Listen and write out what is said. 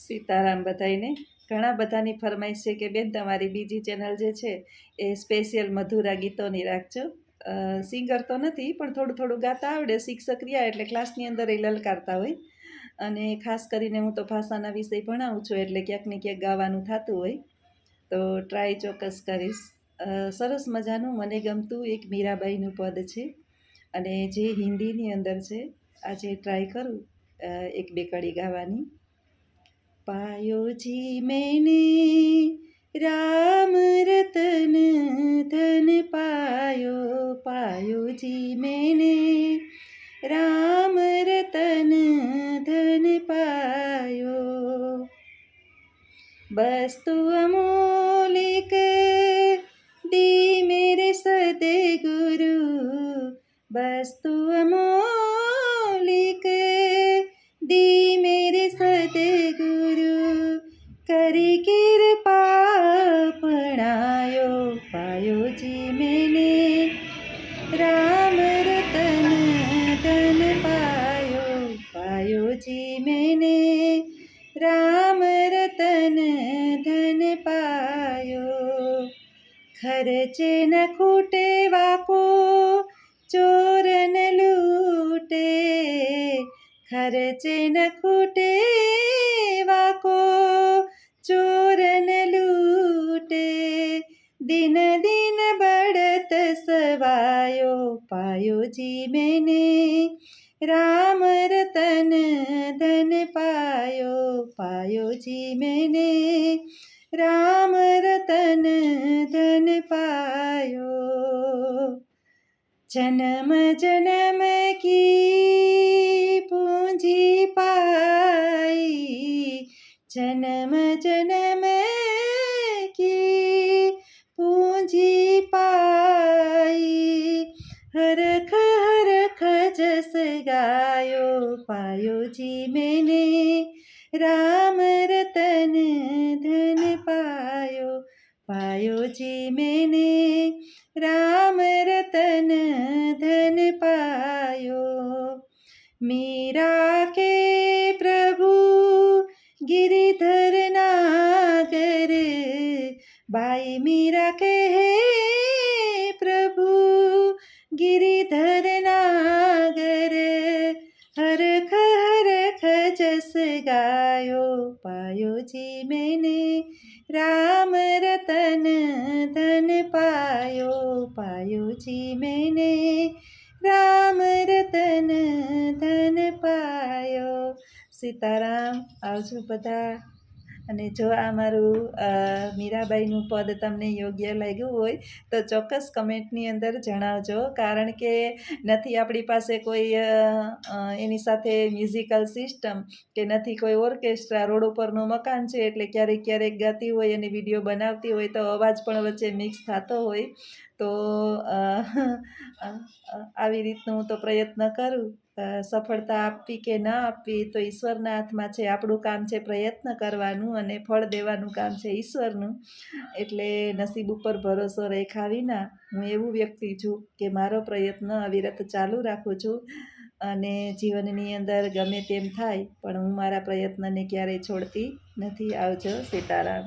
સીતારામ બધાઈને. ઘણા બધાની ફરમાઈશ છે કે બેન તમારી બીજી ચેનલ જે છે એ સ્પેશિયલ મધુરા ગીતોની રાખજો. સિંગર તો નથી પણ થોડું થોડું ગાતા આવડે. શિક્ષક રહ્યા એટલે ક્લાસની અંદર એ લલકારતા હોય. અને ખાસ કરીને હું તો ભાષાના વિષય ભણાવું છું એટલે ક્યાંક ને ક્યાંક ગાવાનું થતું હોય, તો ટ્રાય ચોક્કસ કરીશ. સરસ મજાનું મને ગમતું એક મીરાબાઈનું પદ છે અને જે હિન્દીની અંદર છે. આજે ટ્રાય કરું એક બે કડી ગાવાની. पायो जी मैंने राम रतन धन पायो, पायो जी मैंने राम रतन धन पायो। वस्तु अमोलिक दी मेरे सदगुरु, वस्तु अमोलिक दी मेरे सदगुरु, करी कृपा अपनायो, पायो जी मैंने राम रतन धन पायो, पायो जी मैंने राम रतन धन पायो। खर्चे न खूटे वाको चोर न लूटे, खर्चे न खूटे वाको चोर न लूटे, दिन दिन बढ़त सवायो, पायो जी मैंने राम रतन धन पायो, पायो जी मैंने राम रतन धन पायो। जन्म जन्म की पूंजी पाई, जन्म जन्म की पूंजी पाई, हरख हरख जस गायो, पायो जी मैंने राम रतन धन पायो, पायो जी मैंने राम रतन धन पायो। मीरा के प्रभु गिरिधर नागर, बाई मीरा के प्रभु गिरिधर नागर, हरख हरख जस गायो, पायो जी मैंने राम रतन धन पायो, पायो जी मैंने राम रतन ધન પાયો। સીતારામ, આવજો બધા। અને જો આ મારું મીરાબાઈનું પદ તમને યોગ્ય લાગ્યું હોય તો ચોક્કસ કમેન્ટની અંદર જણાવજો, કારણ કે નથી આપણી પાસે કોઈ એની સાથે મ્યુઝિકલ સિસ્ટમ કે નથી કોઈ ઓર્કેસ્ટ્રા, રોડ ઉપરનું મકાન છે એટલે ક્યારેક ક્યારેક ગાતી હોય અને વિડીયો બનાવતી હોય તો અવાજ પણ વચ્ચે મિક્સ થતો હોય, તો આવી રીતનું હું તો પ્રયત્ન કરું। સફળતા આપવી કે ના આપવી તો ઈશ્વરના હાથમાં છે, આપણું કામ છે પ્રયત્ન કરવાનું અને ફળ દેવાનું કામ છે ઈશ્વરનું। એટલે નસીબ ઉપર ભરોસો રેખા વિના હું એવું વ્યક્તિ છું કે મારો પ્રયત્ન અવિરત ચાલુ રાખું છું અને જીવનની અંદર ગમે તેમ થાય પણ હું મારા પ્રયત્નને ક્યારેય છોડતી નથી। આવજો, સીતારામ।